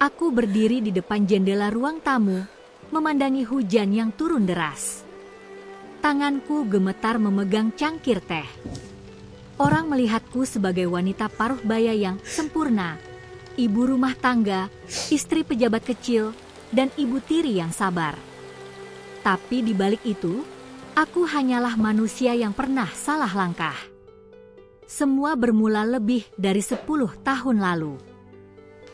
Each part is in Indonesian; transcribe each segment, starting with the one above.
Aku berdiri di depan jendela ruang tamu, memandangi hujan yang turun deras. Tanganku gemetar memegang cangkir teh. Orang melihatku sebagai wanita paruh baya yang sempurna, ibu rumah tangga, istri pejabat kecil, dan ibu tiri yang sabar. Tapi di balik itu, aku hanyalah manusia yang pernah salah langkah. Semua bermula lebih dari 10 tahun lalu.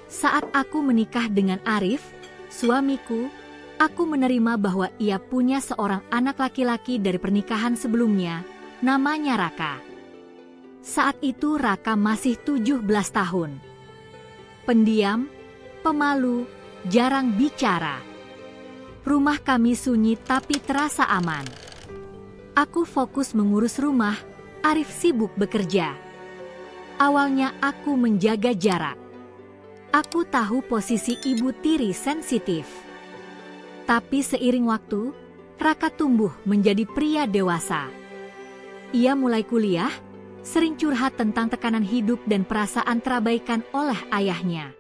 Saat aku menikah dengan Arif, suamiku, aku menerima bahwa ia punya seorang anak laki-laki dari pernikahan sebelumnya, namanya Raka. Saat itu Raka masih 17 tahun. Pendiam, pemalu, jarang bicara. Rumah kami sunyi tapi terasa aman. Aku fokus mengurus rumah, Arif sibuk bekerja. Awalnya aku menjaga jarak. Aku tahu posisi ibu tiri sensitif. Tapi seiring waktu, Raka tumbuh menjadi pria dewasa. Ia mulai kuliah, sering curhat tentang tekanan hidup dan perasaan terabaikan oleh ayahnya.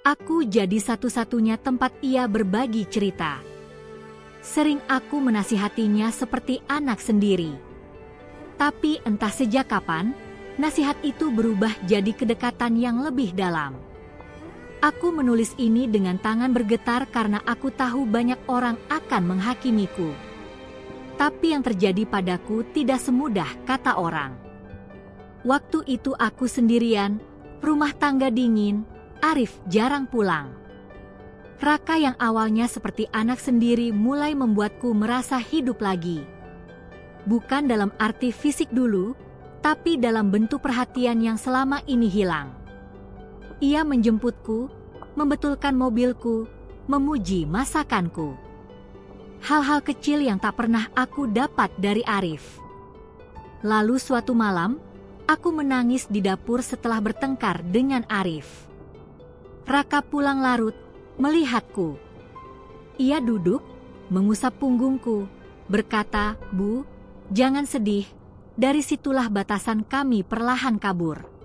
Aku jadi satu-satunya tempat ia berbagi cerita. Sering aku menasihatinya seperti anak sendiri. Tapi entah sejak kapan, nasihat itu berubah jadi kedekatan yang lebih dalam. Aku menulis ini dengan tangan bergetar karena aku tahu banyak orang akan menghakimiku. Tapi yang terjadi padaku tidak semudah kata orang. Waktu itu aku sendirian, rumah tangga dingin, Arif jarang pulang. Raka yang awalnya seperti anak sendiri mulai membuatku merasa hidup lagi. Bukan dalam arti fisik dulu, tapi dalam bentuk perhatian yang selama ini hilang. Ia menjemputku, membetulkan mobilku, memuji masakanku. Hal-hal kecil yang tak pernah aku dapat dari Arif. Lalu suatu malam, aku menangis di dapur setelah bertengkar dengan Arif. Raka pulang larut, melihatku. Ia duduk, mengusap punggungku, berkata, "Bu, jangan sedih." Dari situlah batasan kami perlahan kabur.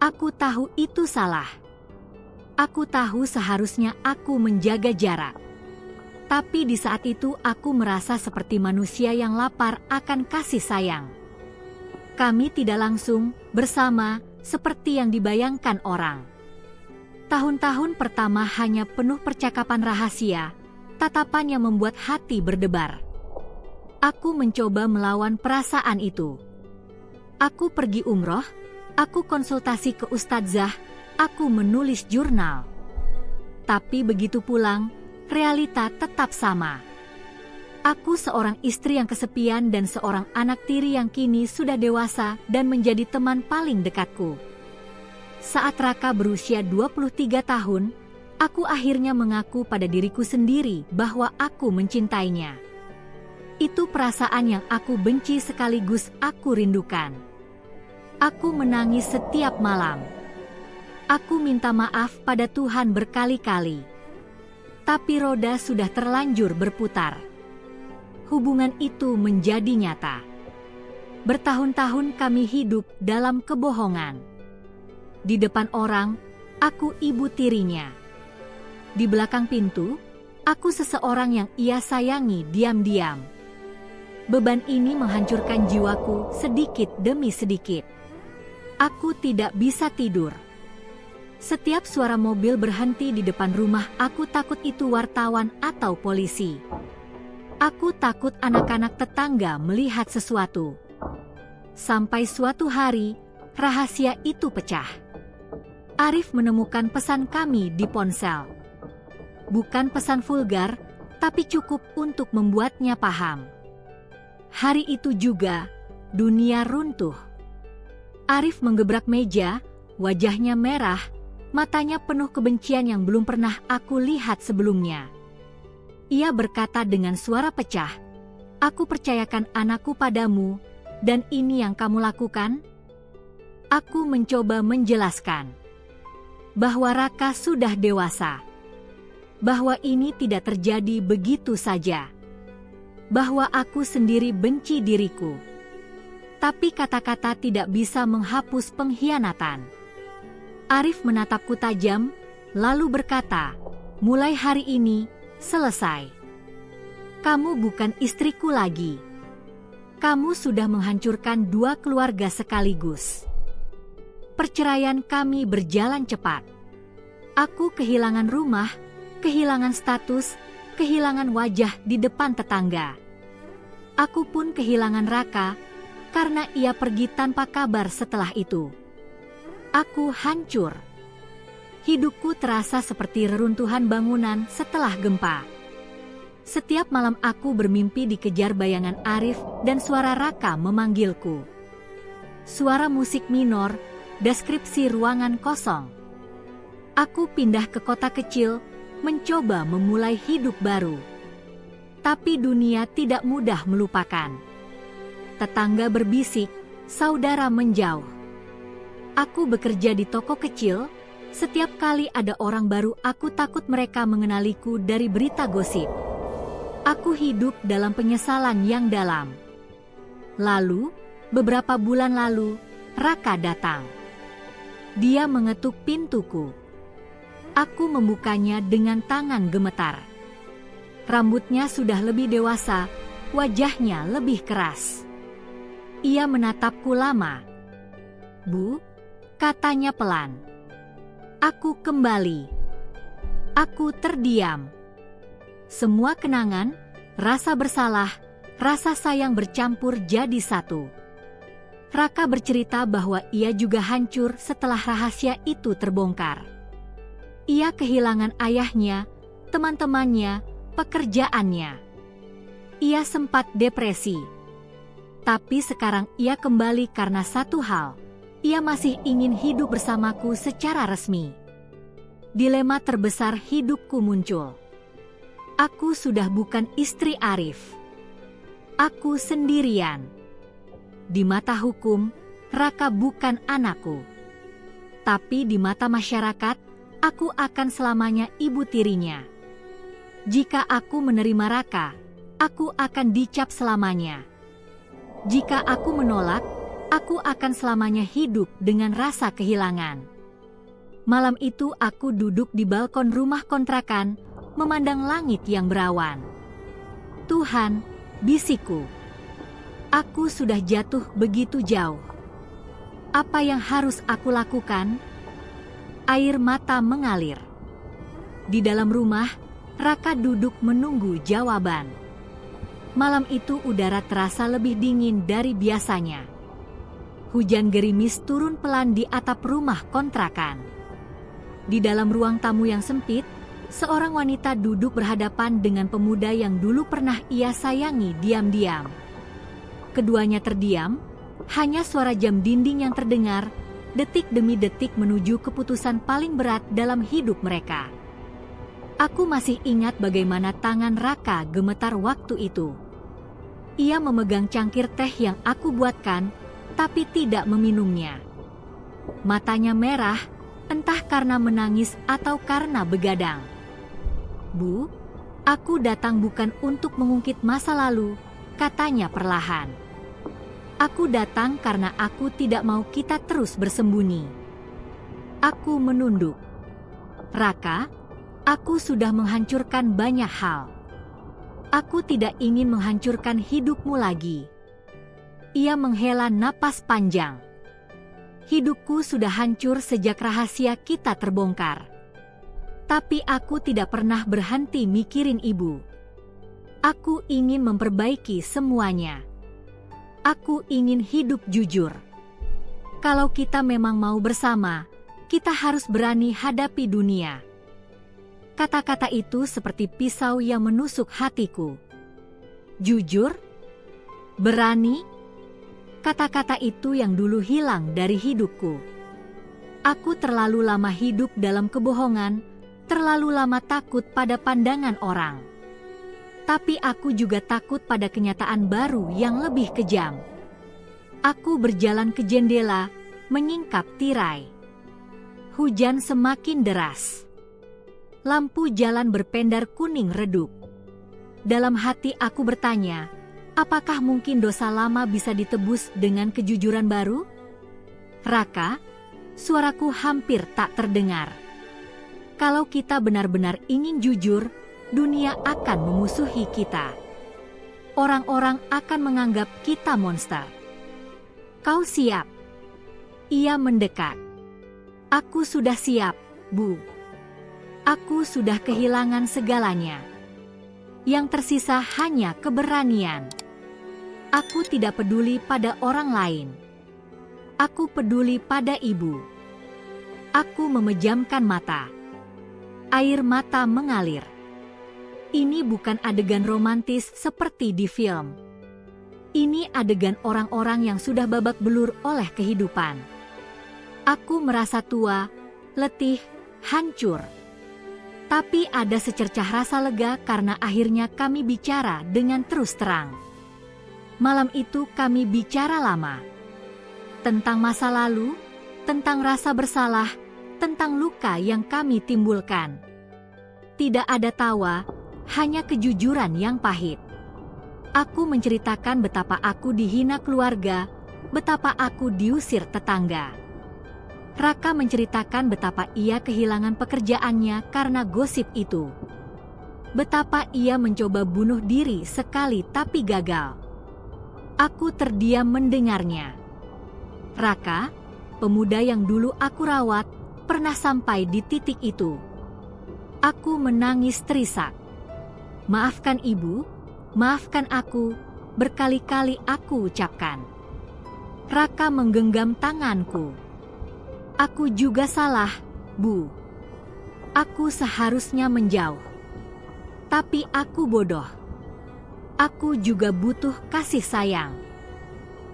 Aku tahu itu salah. Aku tahu seharusnya aku menjaga jarak. Tapi di saat itu aku merasa seperti manusia yang lapar akan kasih sayang. Kami tidak langsung bersama seperti yang dibayangkan orang. Tahun-tahun pertama hanya penuh percakapan rahasia, tatapan yang membuat hati berdebar. Aku mencoba melawan perasaan itu. Aku pergi umroh, aku konsultasi ke ustadzah, aku menulis jurnal. Tapi begitu pulang, realita tetap sama. Aku seorang istri yang kesepian dan seorang anak tiri yang kini sudah dewasa dan menjadi teman paling dekatku. Saat Raka berusia 23 tahun, aku akhirnya mengaku pada diriku sendiri bahwa aku mencintainya. Itu perasaan yang aku benci sekaligus aku rindukan. Aku menangis setiap malam. Aku minta maaf pada Tuhan berkali-kali. Tapi roda sudah terlanjur berputar. Hubungan itu menjadi nyata. Bertahun-tahun kami hidup dalam kebohongan. Di depan orang, aku ibu tirinya. Di belakang pintu, aku seseorang yang ia sayangi diam-diam. Beban ini menghancurkan jiwaku sedikit demi sedikit. Aku tidak bisa tidur. Setiap suara mobil berhenti di depan rumah, aku takut itu wartawan atau polisi. Aku takut anak-anak tetangga melihat sesuatu. Sampai suatu hari, rahasia itu pecah. Arif menemukan pesan kami di ponsel. Bukan pesan vulgar, tapi cukup untuk membuatnya paham. Hari itu juga, dunia runtuh. Arif menggebrak meja, wajahnya merah, matanya penuh kebencian yang belum pernah aku lihat sebelumnya. Ia berkata dengan suara pecah, "Aku percayakan anakku padamu, dan ini yang kamu lakukan?" Aku mencoba menjelaskan bahwa Raka sudah dewasa, bahwa ini tidak terjadi begitu saja, bahwa aku sendiri benci diriku. Tapi kata-kata tidak bisa menghapus pengkhianatan. Arif menatapku tajam, lalu berkata, "Mulai hari ini, selesai. Kamu bukan istriku lagi. Kamu sudah menghancurkan 2 keluarga sekaligus. Perceraian kami berjalan cepat. Aku kehilangan rumah, kehilangan status, kehilangan wajah di depan tetangga. Aku pun kehilangan Raka karena ia pergi tanpa kabar setelah itu. Aku hancur. Hidupku terasa seperti reruntuhan bangunan setelah gempa. Setiap malam aku bermimpi dikejar bayangan Arif dan suara Raka memanggilku. Suara musik minor, deskripsi ruangan kosong. Aku pindah ke kota kecil, mencoba memulai hidup baru. Tapi dunia tidak mudah melupakan. Tetangga berbisik, saudara menjauh. Aku bekerja di toko kecil, setiap kali ada orang baru aku takut mereka mengenaliku dari berita gosip. Aku hidup dalam penyesalan yang dalam. Lalu, beberapa bulan lalu, Raka datang. Dia mengetuk pintuku. Aku membukanya dengan tangan gemetar. Rambutnya sudah lebih dewasa, wajahnya lebih keras. Ia menatapku lama. "Bu," katanya pelan. Aku kembali. Aku terdiam. Semua kenangan, rasa bersalah, rasa sayang bercampur jadi satu. Raka bercerita bahwa ia juga hancur setelah rahasia itu terbongkar. Ia kehilangan ayahnya, teman-temannya, pekerjaannya. Ia sempat depresi. Tapi sekarang ia kembali karena satu hal. Ia masih ingin hidup bersamaku secara resmi. Dilema terbesar hidupku muncul. Aku sudah bukan istri Arif. Aku sendirian. Di mata hukum, Raka bukan anakku. Tapi di mata masyarakat, aku akan selamanya ibu tirinya. Jika aku menerima Raka, aku akan dicap selamanya. Jika aku menolak, aku akan selamanya hidup dengan rasa kehilangan. Malam itu aku duduk di balkon rumah kontrakan, memandang langit yang berawan. "Tuhan," bisikku, "aku sudah jatuh begitu jauh. Apa yang harus aku lakukan?" Air mata mengalir. Di dalam rumah, Raka duduk menunggu jawaban. Malam itu udara terasa lebih dingin dari biasanya. Hujan gerimis turun pelan di atap rumah kontrakan. Di dalam ruang tamu yang sempit, seorang wanita duduk berhadapan dengan pemuda yang dulu pernah ia sayangi diam-diam. Keduanya terdiam, hanya suara jam dinding yang terdengar, detik demi detik menuju keputusan paling berat dalam hidup mereka. Aku masih ingat bagaimana tangan Raka gemetar waktu itu. Ia memegang cangkir teh yang aku buatkan, tapi tidak meminumnya. Matanya merah, entah karena menangis atau karena begadang. "Bu, aku datang bukan untuk mengungkit masa lalu," katanya perlahan. "Aku datang karena aku tidak mau kita terus bersembunyi." Aku menunduk. "Raka, aku sudah menghancurkan banyak hal. Aku tidak ingin menghancurkan hidupmu lagi." Ia menghela napas panjang. "Hidupku sudah hancur sejak rahasia kita terbongkar. Tapi aku tidak pernah berhenti mikirin ibu. Aku ingin memperbaiki semuanya. Aku ingin hidup jujur. Kalau kita memang mau bersama, kita harus berani hadapi dunia." Kata-kata itu seperti pisau yang menusuk hatiku. Jujur? Berani? Kata-kata itu yang dulu hilang dari hidupku. Aku terlalu lama hidup dalam kebohongan, terlalu lama takut pada pandangan orang. Tapi aku juga takut pada kenyataan baru yang lebih kejam. Aku berjalan ke jendela, menyingkap tirai. Hujan semakin deras. Lampu jalan berpendar kuning redup. Dalam hati aku bertanya, apakah mungkin dosa lama bisa ditebus dengan kejujuran baru? "Raka," suaraku hampir tak terdengar. Kalau kita benar-benar ingin jujur, dunia akan memusuhi kita. Orang-orang akan menganggap kita monster. Kau siap? Ia mendekat. Aku sudah siap, Bu. Aku sudah kehilangan segalanya. Yang tersisa hanya keberanian. Aku tidak peduli pada orang lain. Aku peduli pada ibu. Aku memejamkan mata. Air mata mengalir. Ini bukan adegan romantis seperti di film. Ini adegan orang-orang yang sudah babak belur oleh kehidupan. Aku merasa tua, letih, hancur. Tapi ada secercah rasa lega karena akhirnya kami bicara dengan terus terang. Malam itu kami bicara lama. Tentang masa lalu, tentang rasa bersalah, tentang luka yang kami timbulkan. Tidak ada tawa, hanya kejujuran yang pahit. Aku menceritakan betapa aku dihina keluarga, betapa aku diusir tetangga. Raka menceritakan betapa ia kehilangan pekerjaannya karena gosip itu. Betapa ia mencoba bunuh diri sekali tapi gagal. Aku terdiam mendengarnya. Raka, pemuda yang dulu aku rawat, pernah sampai di titik itu. Aku menangis terisak. Maafkan ibu, maafkan aku, berkali-kali aku ucapkan. Raka menggenggam tanganku. Aku juga salah, Bu. Aku seharusnya menjauh. Tapi aku bodoh. Aku juga butuh kasih sayang.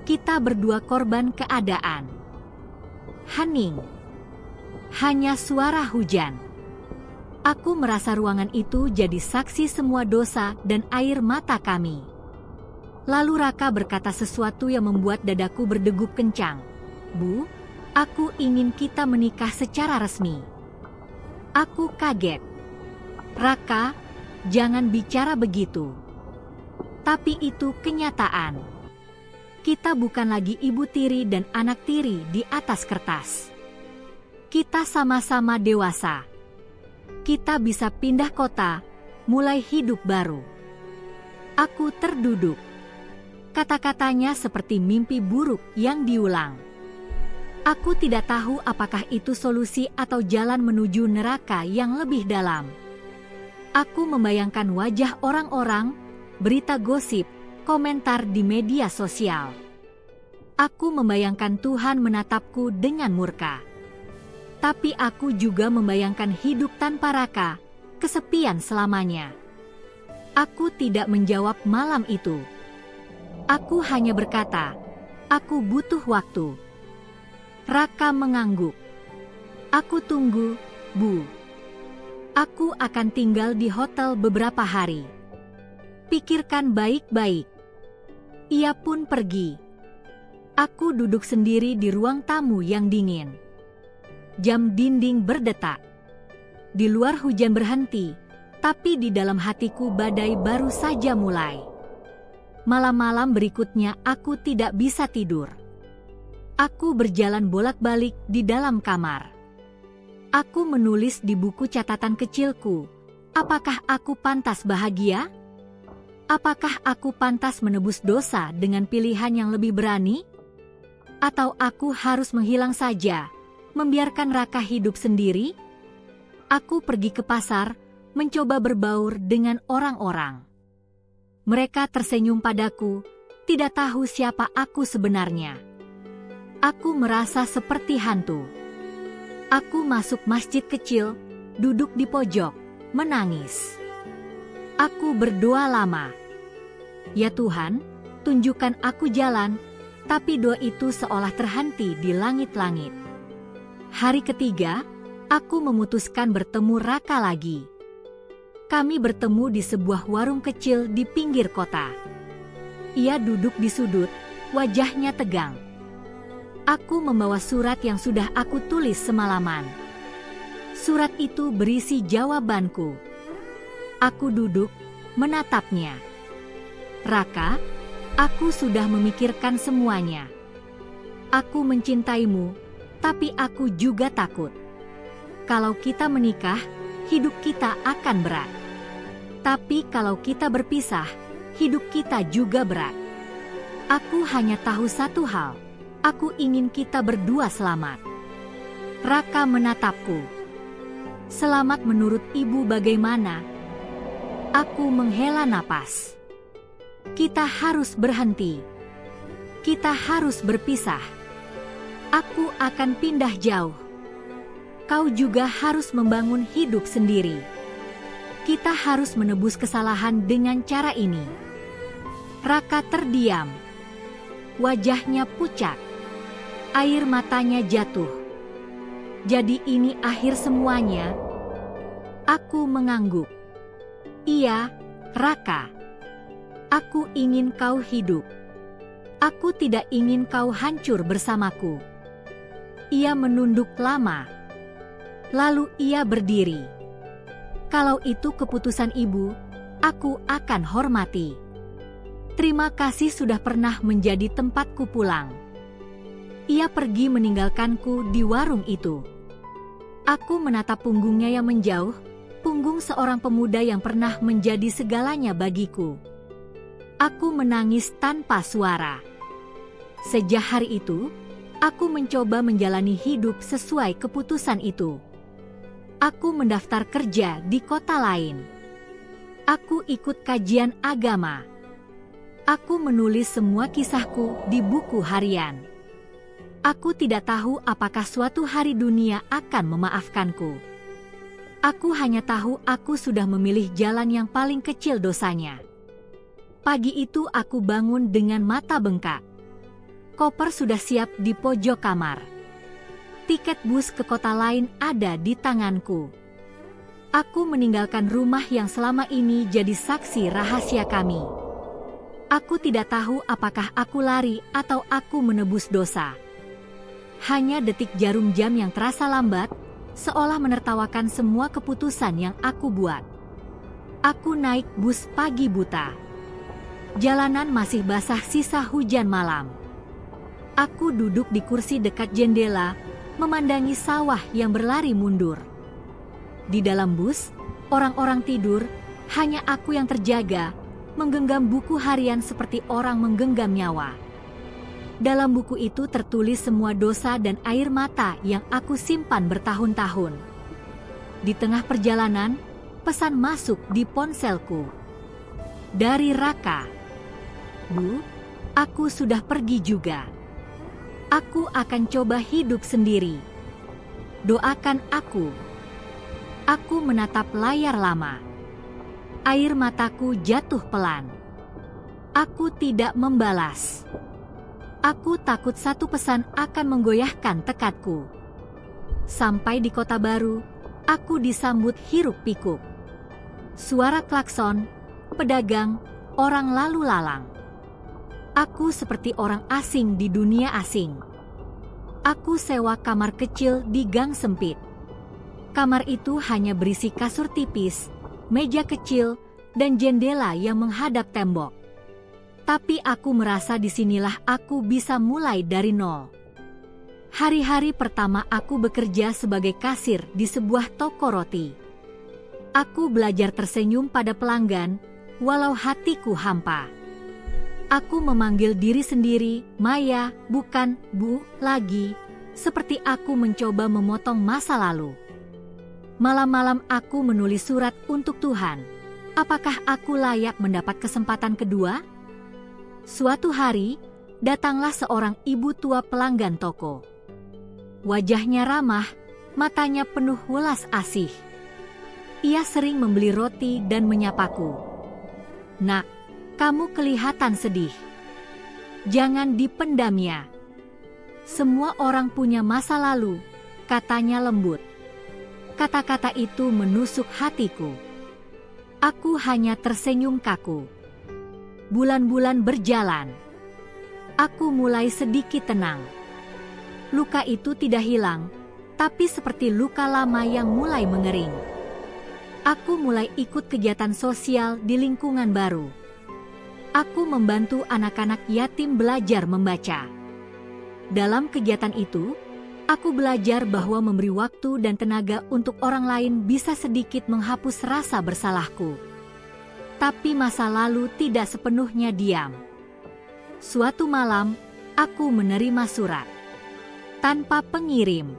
Kita berdua korban keadaan. Hening. Hanya suara hujan. Aku merasa ruangan itu jadi saksi semua dosa dan air mata kami. Lalu Raka berkata sesuatu yang membuat dadaku berdegup kencang. Bu, aku ingin kita menikah secara resmi. Aku kaget. Raka, jangan bicara begitu. Tapi itu kenyataan. Kita bukan lagi ibu tiri dan anak tiri di atas kertas. Kita sama-sama dewasa. Kita bisa pindah kota, mulai hidup baru. Aku terduduk. Kata-katanya seperti mimpi buruk yang diulang. Aku tidak tahu apakah itu solusi atau jalan menuju neraka yang lebih dalam. Aku membayangkan wajah orang-orang, berita gosip, komentar di media sosial. Aku membayangkan Tuhan menatapku dengan murka. Tapi aku juga membayangkan hidup tanpa Raka, kesepian selamanya. Aku tidak menjawab malam itu. Aku hanya berkata, aku butuh waktu. Raka mengangguk. Aku tunggu, Bu. Aku akan tinggal di hotel beberapa hari. Pikirkan baik-baik. Ia pun pergi. Aku duduk sendiri di ruang tamu yang dingin. Jam dinding berdetak. Di luar hujan berhenti, tapi di dalam hatiku badai baru saja mulai. Malam-malam berikutnya aku tidak bisa tidur. Aku berjalan bolak-balik di dalam kamar. Aku menulis di buku catatan kecilku, apakah aku pantas bahagia? Apakah aku pantas menebus dosa dengan pilihan yang lebih berani? Atau aku harus menghilang saja, membiarkan Raka hidup sendiri? Aku pergi ke pasar, mencoba berbaur dengan orang-orang. Mereka tersenyum padaku, tidak tahu siapa aku sebenarnya. Aku merasa seperti hantu. Aku masuk masjid kecil, duduk di pojok, menangis. Aku berdoa lama. Ya Tuhan, tunjukkan aku jalan, tapi doa itu seolah terhenti di langit-langit. Hari ketiga, aku memutuskan bertemu Raka lagi. Kami bertemu di sebuah warung kecil di pinggir kota. Ia duduk di sudut, wajahnya tegang. Aku membawa surat yang sudah aku tulis semalaman. Surat itu berisi jawabanku. Aku duduk, menatapnya. Raka, aku sudah memikirkan semuanya. Aku mencintaimu, tapi aku juga takut. Kalau kita menikah, hidup kita akan berat. Tapi kalau kita berpisah, hidup kita juga berat. Aku hanya tahu satu hal, aku ingin kita berdua selamat. Raka menatapku. Selamat menurut ibu bagaimana? Aku menghela napas. Kita harus berhenti. Kita harus berpisah. Aku akan pindah jauh. Kau juga harus membangun hidup sendiri. Kita harus menebus kesalahan dengan cara ini. Raka terdiam. Wajahnya pucat. Air matanya jatuh. Jadi ini akhir semuanya? Aku mengangguk. Iya, Raka. Aku ingin kau hidup. Aku tidak ingin kau hancur bersamaku. Ia menunduk lama. Lalu ia berdiri. Kalau itu keputusan ibu, aku akan hormati. Terima kasih sudah pernah menjadi tempatku pulang. Ia pergi meninggalkanku di warung itu. Aku menatap punggungnya yang menjauh, punggung seorang pemuda yang pernah menjadi segalanya bagiku. Aku menangis tanpa suara. Sejak hari itu, aku mencoba menjalani hidup sesuai keputusan itu. Aku mendaftar kerja di kota lain. Aku ikut kajian agama. Aku menulis semua kisahku di buku harian. Aku tidak tahu apakah suatu hari dunia akan memaafkanku. Aku hanya tahu aku sudah memilih jalan yang paling kecil dosanya. Pagi itu aku bangun dengan mata bengkak. Koper sudah siap di pojok kamar. Tiket bus ke kota lain ada di tanganku. Aku meninggalkan rumah yang selama ini jadi saksi rahasia kami. Aku tidak tahu apakah aku lari atau aku menebus dosa. Hanya detik jarum jam yang terasa lambat, seolah menertawakan semua keputusan yang aku buat. Aku naik bus pagi buta. Jalanan masih basah sisa hujan malam. Aku duduk di kursi dekat jendela, memandangi sawah yang berlari mundur. Di dalam bus, orang-orang tidur, hanya aku yang terjaga, menggenggam buku harian seperti orang menggenggam nyawa. Dalam buku itu tertulis semua dosa dan air mata yang aku simpan bertahun-tahun. Di tengah perjalanan, pesan masuk di ponselku. Dari Raka. Bu, aku sudah pergi juga. Aku akan coba hidup sendiri. Doakan aku. Aku menatap layar lama. Air mataku jatuh pelan. Aku tidak membalas. Aku takut satu pesan akan menggoyahkan tekadku. Sampai di kota baru, aku disambut hiruk pikuk. Suara klakson, pedagang, orang lalu lalang. Aku seperti orang asing di dunia asing. Aku sewa kamar kecil di gang sempit. Kamar itu hanya berisi kasur tipis, meja kecil, dan jendela yang menghadap tembok. Tapi aku merasa disinilah aku bisa mulai dari nol. Hari-hari pertama aku bekerja sebagai kasir di sebuah toko roti. Aku belajar tersenyum pada pelanggan, walau hatiku hampa. Aku memanggil diri sendiri, Maya, bukan Bu, lagi, seperti aku mencoba memotong masa lalu. Malam-malam aku menulis surat untuk Tuhan. Apakah aku layak mendapat kesempatan kedua? Suatu hari, datanglah seorang ibu tua pelanggan toko. Wajahnya ramah, matanya penuh welas asih. Ia sering membeli roti dan menyapaku. Nak, kamu kelihatan sedih. Jangan dipendamnya. Semua orang punya masa lalu, katanya lembut. Kata-kata itu menusuk hatiku. Aku hanya tersenyum kaku. Bulan-bulan berjalan. Aku mulai sedikit tenang. Luka itu tidak hilang, tapi seperti luka lama yang mulai mengering. Aku mulai ikut kegiatan sosial di lingkungan baru. Aku membantu anak-anak yatim belajar membaca. Dalam kegiatan itu, Aku belajar bahwa memberi waktu dan tenaga untuk orang lain bisa sedikit menghapus rasa bersalahku. Tapi masa lalu tidak sepenuhnya diam. Suatu malam, aku menerima surat. Tanpa pengirim.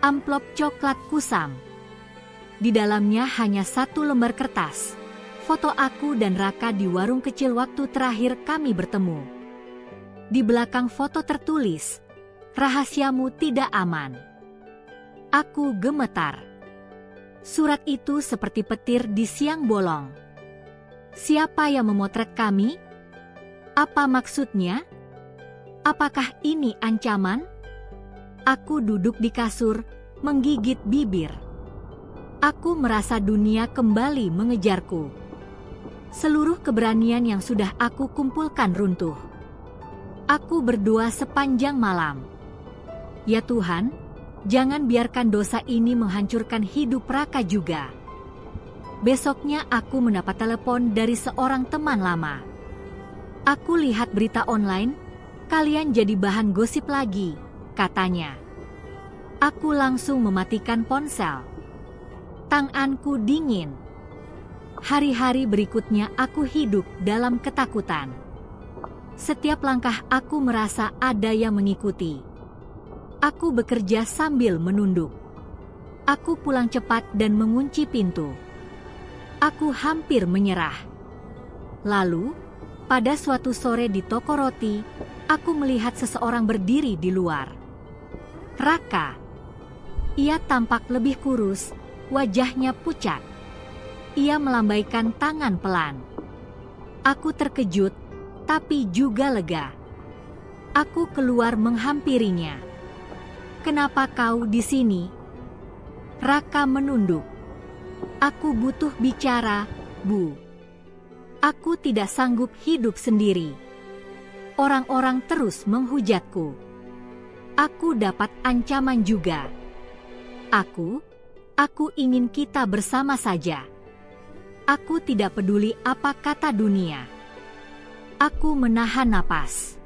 Amplop coklat kusam. Di dalamnya hanya satu lembar kertas. Foto aku dan Raka di warung kecil waktu terakhir kami bertemu. Di belakang foto tertulis, "Rahasiamu tidak aman." Aku gemetar. Surat itu seperti petir di siang bolong. Siapa yang memotret kami? Apa maksudnya? Apakah ini ancaman? Aku duduk di kasur, menggigit bibir. Aku merasa dunia kembali mengejarku. Seluruh keberanian yang sudah aku kumpulkan runtuh. Aku berdoa sepanjang malam. Ya Tuhan, jangan biarkan dosa ini menghancurkan hidup Raka juga. Besoknya aku mendapat telepon dari seorang teman lama. Aku lihat berita online, kalian jadi bahan gosip lagi, katanya. Aku langsung mematikan ponsel. Tanganku dingin. Hari-hari berikutnya aku hidup dalam ketakutan. Setiap langkah aku merasa ada yang mengikuti. Aku bekerja sambil menunduk. Aku pulang cepat dan mengunci pintu. Aku hampir menyerah. Lalu, pada suatu sore di toko roti, aku melihat seseorang berdiri di luar. Raka. Ia tampak lebih kurus, wajahnya pucat. Ia melambaikan tangan pelan. Aku terkejut, tapi juga lega. Aku keluar menghampirinya. "Kenapa kau di sini?" Raka menunduk. "Aku butuh bicara, Bu. Aku tidak sanggup hidup sendiri. Orang-orang terus menghujatku. Aku dapat ancaman juga. Aku ingin kita bersama saja. Aku tidak peduli apa kata dunia." Aku menahan napas.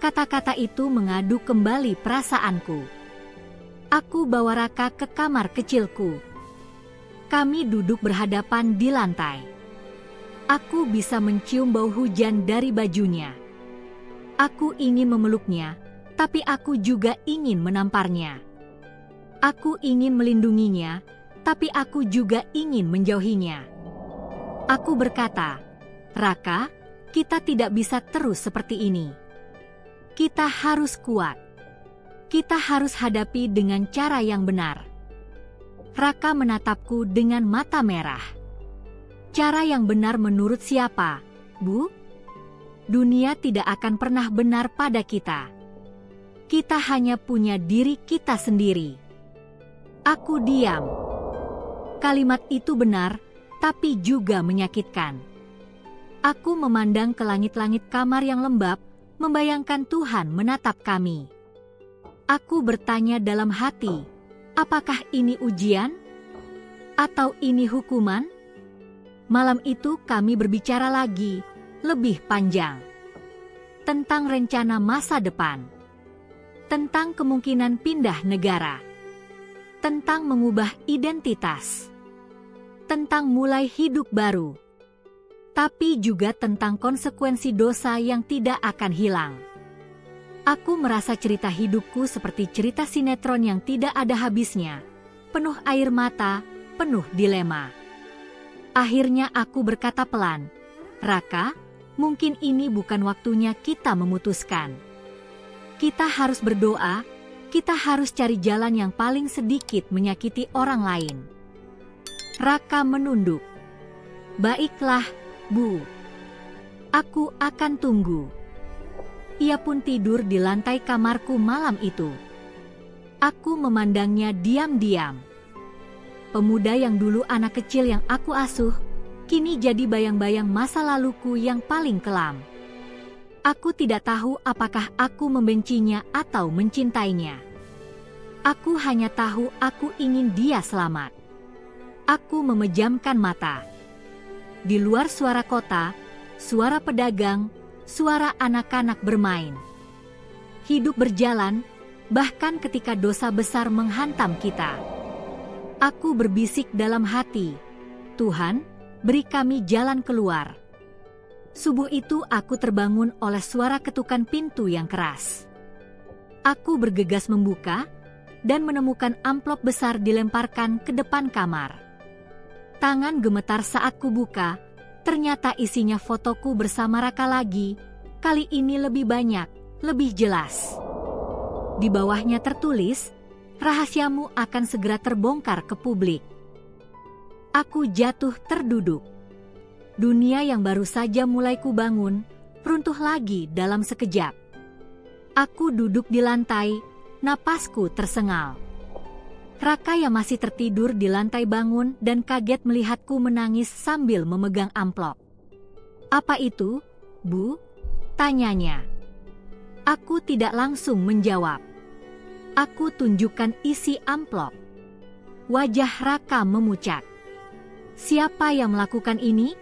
Kata-kata itu mengadu kembali perasaanku. Aku bawa Raka ke kamar kecilku. Kami duduk berhadapan di lantai. Aku bisa mencium bau hujan dari bajunya. Aku ingin memeluknya, tapi aku juga ingin menamparnya. Aku ingin melindunginya, tapi aku juga ingin menjauhinya. Aku berkata, "Raka, kita tidak bisa terus seperti ini. Kita harus kuat. Kita harus hadapi dengan cara yang benar." Raka menatapku dengan mata merah. "Cara yang benar menurut siapa, Bu? Dunia tidak akan pernah benar pada kita. Kita hanya punya diri kita sendiri." Aku diam. Kalimat itu benar, tapi juga menyakitkan. Aku memandang ke langit-langit kamar yang lembab, membayangkan Tuhan menatap kami. Aku bertanya dalam hati, apakah ini ujian? Atau ini hukuman? Malam itu kami berbicara lagi, lebih panjang. Tentang rencana masa depan. Tentang kemungkinan pindah negara. Tentang mengubah identitas. Tentang mulai hidup baru. Tapi juga tentang konsekuensi dosa yang tidak akan hilang. Aku merasa cerita hidupku seperti cerita sinetron yang tidak ada habisnya, penuh air mata, penuh dilema. Akhirnya aku berkata pelan, "Raka, mungkin ini bukan waktunya kita memutuskan. Kita harus berdoa, kita harus cari jalan yang paling sedikit menyakiti orang lain." Raka menunduk. "Baiklah, Bu. Aku akan tunggu." Ia pun tidur di lantai kamarku malam itu. Aku memandangnya diam-diam. Pemuda yang dulu anak kecil yang aku asuh, kini jadi bayang-bayang masa laluku yang paling kelam. Aku tidak tahu apakah aku membencinya atau mencintainya. Aku hanya tahu aku ingin dia selamat. Aku memejamkan mata. Di luar suara kota, suara pedagang, suara anak-anak bermain. Hidup berjalan, bahkan ketika dosa besar menghantam kita. Aku berbisik dalam hati, Tuhan, beri kami jalan keluar. Subuh itu aku terbangun oleh suara ketukan pintu yang keras. Aku bergegas membuka dan menemukan amplop besar dilemparkan ke depan kamar. Tangan gemetar saat kubuka, ternyata isinya fotoku bersama Raka lagi, kali ini lebih banyak, lebih jelas. Di bawahnya tertulis, rahasiamu akan segera terbongkar ke publik. Aku jatuh terduduk. Dunia yang baru saja mulai kubangun, runtuh lagi dalam sekejap. Aku duduk di lantai, napasku tersengal. Raka yang masih tertidur di lantai bangun dan kaget melihatku menangis sambil memegang amplop. "Apa itu, Bu?" tanyanya. Aku tidak langsung menjawab. Aku tunjukkan isi amplop. Wajah Raka memucat. "Siapa yang melakukan ini?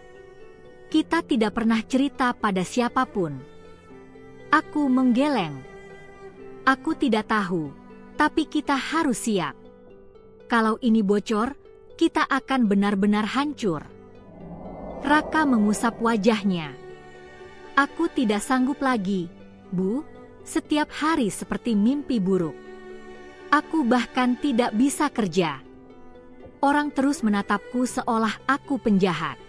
Kita tidak pernah cerita pada siapapun." Aku menggeleng. Aku tidak tahu, tapi kita harus siap. Kalau ini bocor, kita akan benar-benar hancur. Raka mengusap wajahnya. Aku tidak sanggup lagi, Bu. Setiap hari seperti mimpi buruk. Aku bahkan tidak bisa kerja. Orang terus menatapku seolah aku penjahat.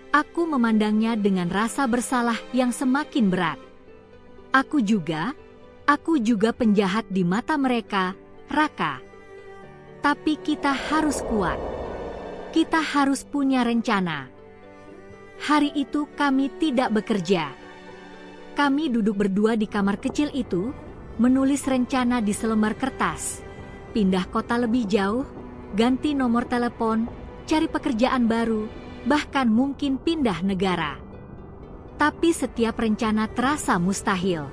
Aku memandangnya dengan rasa bersalah yang semakin berat. Aku juga penjahat di mata mereka, Raka. Tapi kita harus kuat. Kita harus punya rencana. Hari itu kami tidak bekerja. Kami duduk berdua di kamar kecil itu, menulis rencana di selembar kertas. Pindah kota lebih jauh, ganti nomor telepon, cari pekerjaan baru, bahkan mungkin pindah negara. Tapi setiap rencana terasa mustahil.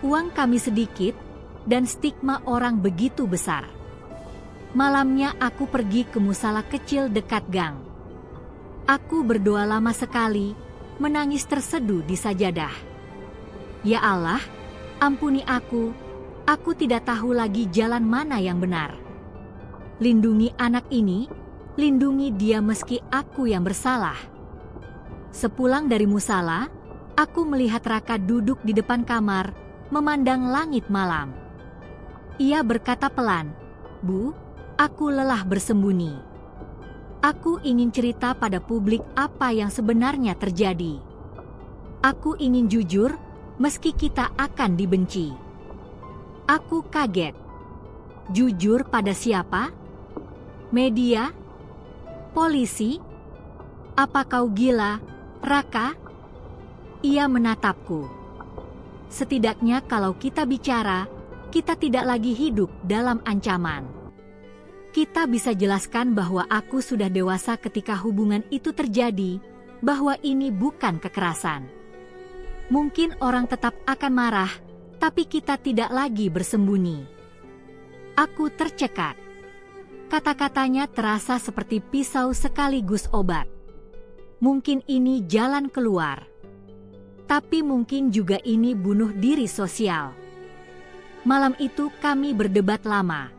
Uang kami sedikit, dan stigma orang begitu besar. Malamnya aku pergi ke musala kecil dekat gang. Aku berdoa lama sekali, menangis terseduh di sajadah. Ya Allah, ampuni aku tidak tahu lagi jalan mana yang benar. Lindungi anak ini, lindungi dia meski aku yang bersalah. Sepulang dari musala, aku melihat Raka duduk di depan kamar, memandang langit malam. Ia berkata pelan, "Bu, aku lelah bersembunyi. Aku ingin cerita pada publik apa yang sebenarnya terjadi. Aku ingin jujur, meski kita akan dibenci." Aku kaget. Jujur pada siapa? Media? Polisi? Apa kau gila, Raka? Ia menatapku. Setidaknya kalau kita bicara, kita tidak lagi hidup dalam ancaman. Kita bisa jelaskan bahwa aku sudah dewasa ketika hubungan itu terjadi, bahwa ini bukan kekerasan. Mungkin orang tetap akan marah, tapi kita tidak lagi bersembunyi. Aku tercekat. Kata-katanya terasa seperti pisau sekaligus obat. Mungkin ini jalan keluar. Tapi mungkin juga ini bunuh diri sosial. Malam itu kami berdebat lama.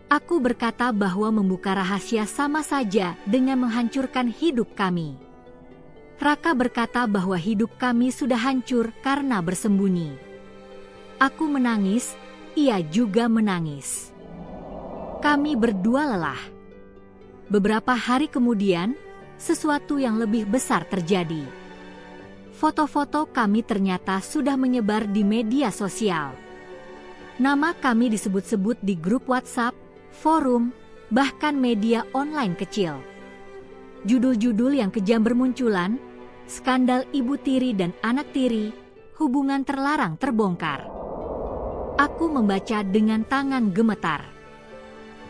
Aku berkata bahwa membuka rahasia sama saja dengan menghancurkan hidup kami. Raka berkata bahwa hidup kami sudah hancur karena bersembunyi. Aku menangis, ia juga menangis. Kami berdua lelah. Beberapa hari kemudian, sesuatu yang lebih besar terjadi. Foto-foto kami ternyata sudah menyebar di media sosial. Nama kami disebut-sebut di grup WhatsApp, forum, bahkan media online kecil. Judul-judul yang kejam bermunculan, skandal ibu tiri dan anak tiri, hubungan terlarang terbongkar. Aku membaca dengan tangan gemetar.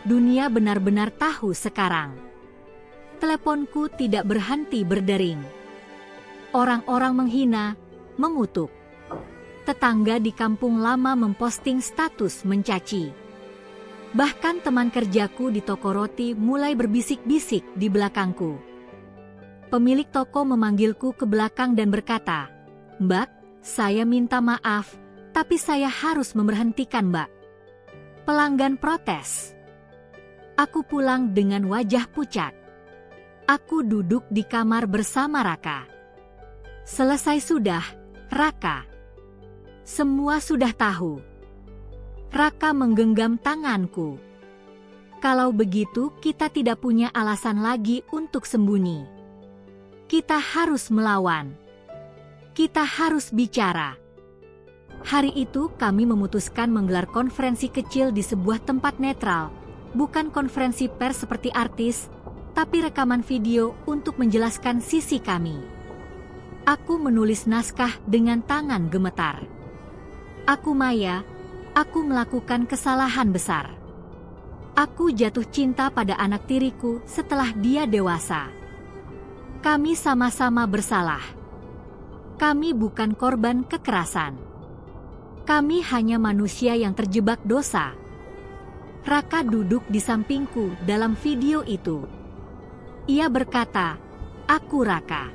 Dunia benar-benar tahu sekarang. Teleponku tidak berhenti berdering. Orang-orang menghina, mengutuk. Tetangga di kampung lama memposting status mencaci. Bahkan teman kerjaku di toko roti mulai berbisik-bisik di belakangku. Pemilik toko memanggilku ke belakang dan berkata, "Mbak, saya minta maaf, Tapi saya harus memberhentikan, Mbak. Pelanggan protes. Aku pulang dengan wajah pucat. Aku duduk di kamar bersama Raka. Selesai sudah, Raka. Semua sudah tahu. Raka menggenggam tanganku. Kalau begitu, kita tidak punya alasan lagi untuk sembunyi. Kita harus melawan. Kita harus bicara. Hari itu kami memutuskan menggelar konferensi kecil di sebuah tempat netral, bukan konferensi pers seperti artis, tapi rekaman video untuk menjelaskan sisi kami. Aku menulis naskah dengan tangan gemetar. Aku Maya, aku melakukan kesalahan besar. Aku jatuh cinta pada anak tiriku setelah dia dewasa. Kami sama-sama bersalah. Kami bukan korban kekerasan. Kami hanya manusia yang terjebak dosa. Raka duduk di sampingku dalam video itu. Ia berkata, "Aku Raka.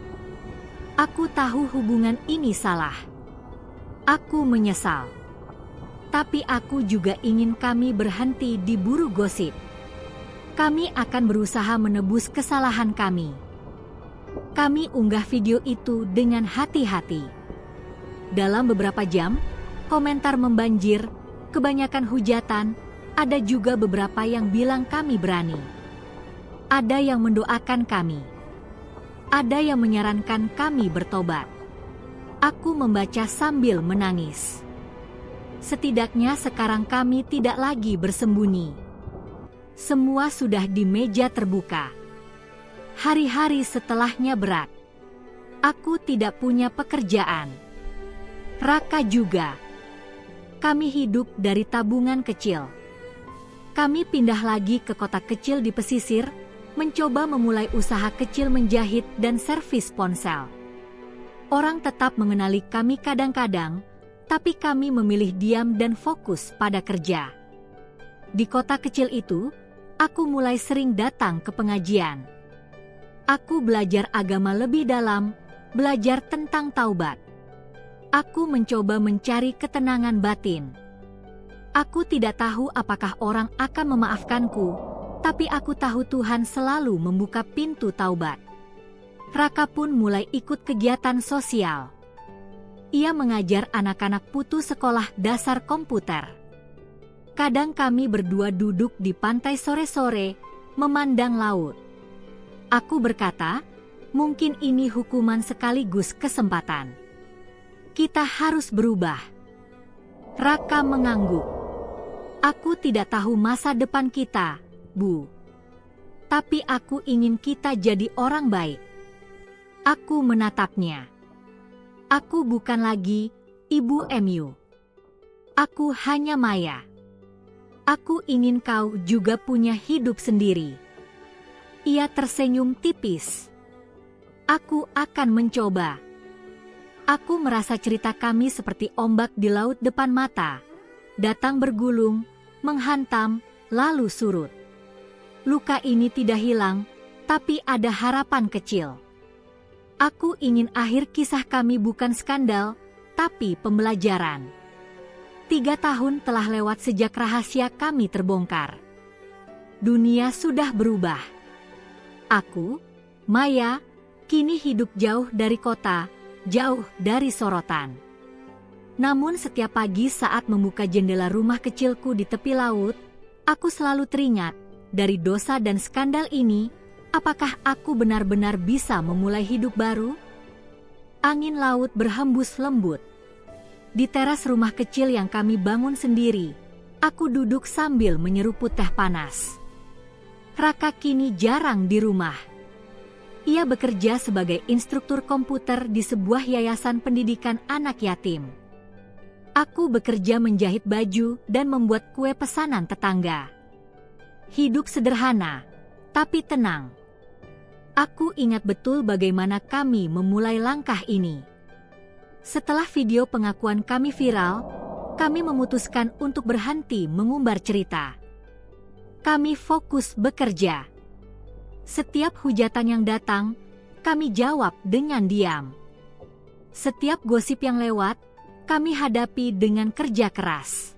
Aku tahu hubungan ini salah. Aku menyesal. Tapi aku juga ingin kami berhenti diburu gosip. Kami akan berusaha menebus kesalahan kami." Kami unggah video itu dengan hati-hati. Dalam beberapa jam, komentar membanjir, kebanyakan hujatan, ada juga beberapa yang bilang kami berani. Ada yang mendoakan kami. Ada yang menyarankan kami bertobat. Aku membaca sambil menangis. Setidaknya sekarang kami tidak lagi bersembunyi. Semua sudah di meja terbuka. Hari-hari setelahnya berat. Aku tidak punya pekerjaan. Raka juga. Kami hidup dari tabungan kecil. Kami pindah lagi ke kota kecil di pesisir, mencoba memulai usaha kecil menjahit dan servis ponsel. Orang tetap mengenali kami kadang-kadang, tapi kami memilih diam dan fokus pada kerja. Di kota kecil itu, aku mulai sering datang ke pengajian. Aku belajar agama lebih dalam, belajar tentang taubat. Aku mencoba mencari ketenangan batin. Aku tidak tahu apakah orang akan memaafkanku, tapi aku tahu Tuhan selalu membuka pintu taubat. Raka pun mulai ikut kegiatan sosial. Ia mengajar anak-anak putus sekolah dasar komputer. Kadang kami berdua duduk di pantai sore-sore, memandang laut. Aku berkata, mungkin ini hukuman sekaligus kesempatan. Kita harus berubah. Raka mengangguk. Aku tidak tahu masa depan kita, Bu. Tapi aku ingin kita jadi orang baik. Aku menatapnya. Aku bukan lagi Ibu MU. Aku hanya Maya. Aku ingin kau juga punya hidup sendiri. Ia tersenyum tipis. Aku akan mencoba. Aku merasa cerita kami seperti ombak di laut depan mata. Datang bergulung, menghantam, lalu surut. Luka ini tidak hilang, tapi ada harapan kecil. Aku ingin akhir kisah kami bukan skandal, tapi pembelajaran. 3 tahun telah lewat sejak rahasia kami terbongkar. Dunia sudah berubah. Aku, Maya, kini hidup jauh dari kota, jauh dari sorotan. Namun setiap pagi saat membuka jendela rumah kecilku di tepi laut, aku selalu teringat, dari dosa dan skandal ini, apakah aku benar-benar bisa memulai hidup baru? Angin laut berhembus lembut. Di teras rumah kecil yang kami bangun sendiri, aku duduk sambil menyeruput teh panas. Raka kini jarang di rumah. Ia bekerja sebagai instruktur komputer di sebuah yayasan pendidikan anak yatim. Aku bekerja menjahit baju dan membuat kue pesanan tetangga. Hidup sederhana, tapi tenang. Aku ingat betul bagaimana kami memulai langkah ini. Setelah video pengakuan kami viral, kami memutuskan untuk berhenti mengumbar cerita. Kami fokus bekerja. Setiap hujatan yang datang, kami jawab dengan diam. Setiap gosip yang lewat, kami hadapi dengan kerja keras.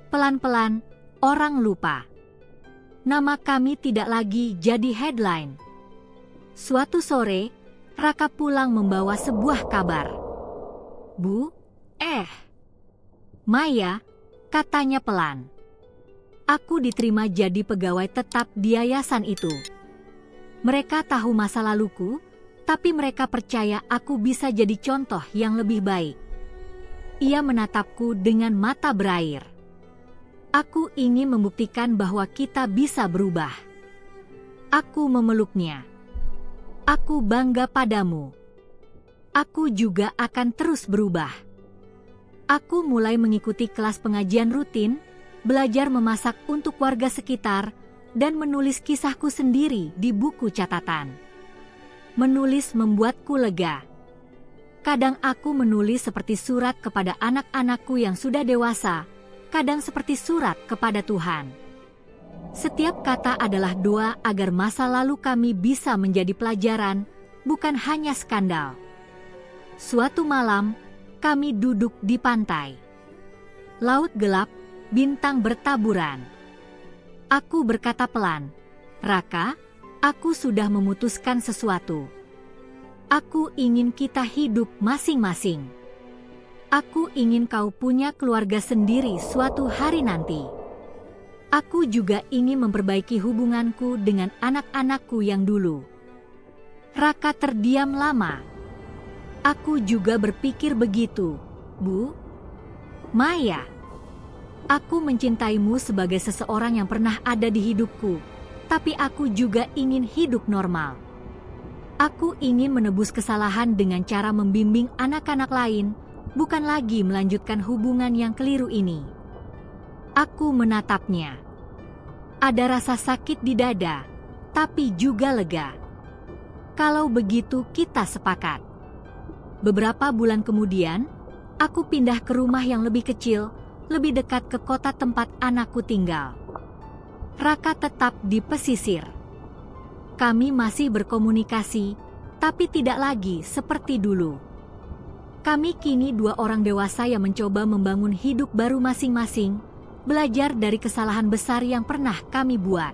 Pelan-pelan, orang lupa. Nama kami tidak lagi jadi headline. Suatu sore, Raka pulang membawa sebuah kabar. "Bu, Maya," katanya pelan. "Aku diterima jadi pegawai tetap di yayasan itu. Mereka tahu masa laluku, tapi mereka percaya aku bisa jadi contoh yang lebih baik." Ia menatapku dengan mata berair. "Aku ingin membuktikan bahwa kita bisa berubah." Aku memeluknya. "Aku bangga padamu. Aku juga akan terus berubah." Aku mulai mengikuti kelas pengajian rutin, belajar memasak untuk warga sekitar, dan menulis kisahku sendiri di buku catatan. Menulis membuatku lega. Kadang aku menulis seperti surat kepada anak-anakku yang sudah dewasa, kadang seperti surat kepada Tuhan. Setiap kata adalah doa agar masa lalu kami bisa menjadi pelajaran, bukan hanya skandal. Suatu malam, kami duduk di pantai. Laut gelap, bintang bertaburan. Aku berkata pelan, "Raka, aku sudah memutuskan sesuatu. Aku ingin kita hidup masing-masing. Aku ingin kau punya keluarga sendiri suatu hari nanti. Aku juga ingin memperbaiki hubunganku dengan anak-anakku yang dulu." Raka terdiam lama. "Aku juga berpikir begitu, Bu. Maya, aku mencintaimu sebagai seseorang yang pernah ada di hidupku, tapi aku juga ingin hidup normal. Aku ingin menebus kesalahan dengan cara membimbing anak-anak lain, bukan lagi melanjutkan hubungan yang keliru ini." Aku menatapnya. Ada rasa sakit di dada, tapi juga lega. "Kalau begitu kita sepakat." Beberapa bulan kemudian, aku pindah ke rumah yang lebih kecil, lebih dekat ke kota tempat anakku tinggal. Raka tetap di pesisir. Kami masih berkomunikasi, tapi tidak lagi seperti dulu. Kami kini dua orang dewasa yang mencoba membangun hidup baru masing-masing, belajar dari kesalahan besar yang pernah kami buat.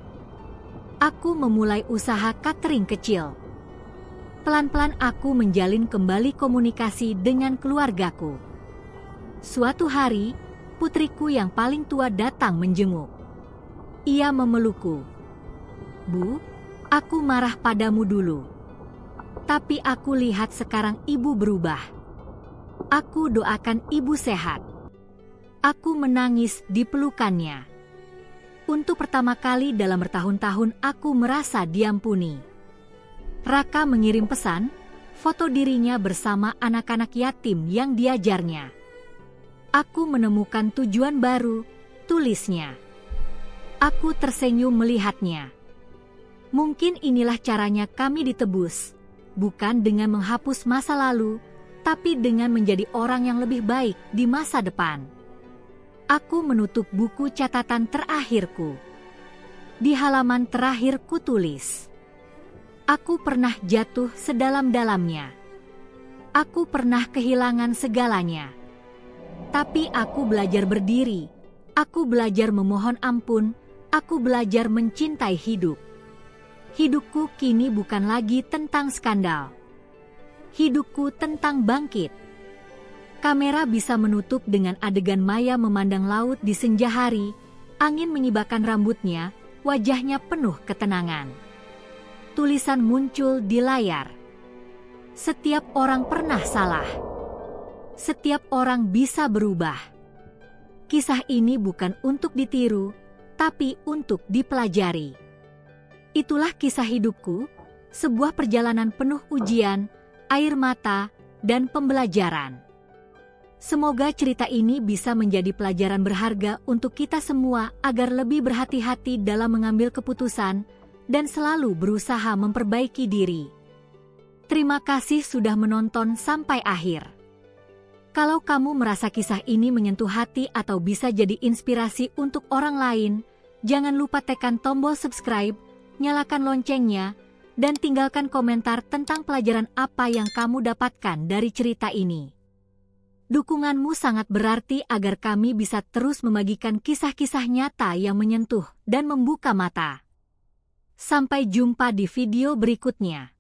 Aku memulai usaha catering kecil. Pelan-pelan aku menjalin kembali komunikasi dengan keluargaku. Suatu hari, putriku yang paling tua datang menjenguk. Ia memelukku. "Bu, aku marah padamu dulu. Tapi aku lihat sekarang ibu berubah. Aku doakan ibu sehat." Aku menangis di pelukannya. Untuk pertama kali dalam bertahun-tahun aku merasa diampuni. Raka mengirim pesan, foto dirinya bersama anak-anak yatim yang diajarnya. "Aku menemukan tujuan baru," tulisnya. Aku tersenyum melihatnya. Mungkin inilah caranya kami ditebus, bukan dengan menghapus masa lalu, tapi dengan menjadi orang yang lebih baik di masa depan. Aku menutup buku catatan terakhirku. Di halaman terakhir ku tulis, "Aku pernah jatuh sedalam-dalamnya. Aku pernah kehilangan segalanya. Tapi aku belajar berdiri. Aku belajar memohon ampun. Aku belajar mencintai hidup. Hidupku kini bukan lagi tentang skandal. Hidupku tentang bangkit." Kamera bisa menutup dengan adegan Maya memandang laut di senja hari, angin menyibakkan rambutnya, wajahnya penuh ketenangan. Tulisan muncul di layar. "Setiap orang pernah salah. Setiap orang bisa berubah." Kisah ini bukan untuk ditiru, tapi untuk dipelajari. Itulah kisah hidupku, sebuah perjalanan penuh ujian, air mata, dan pembelajaran. Semoga cerita ini bisa menjadi pelajaran berharga untuk kita semua agar lebih berhati-hati dalam mengambil keputusan dan selalu berusaha memperbaiki diri. Terima kasih sudah menonton sampai akhir. Kalau kamu merasa kisah ini menyentuh hati atau bisa jadi inspirasi untuk orang lain, jangan lupa tekan tombol subscribe, nyalakan loncengnya, dan tinggalkan komentar tentang pelajaran apa yang kamu dapatkan dari cerita ini. Dukunganmu sangat berarti agar kami bisa terus membagikan kisah-kisah nyata yang menyentuh dan membuka mata. Sampai jumpa di video berikutnya.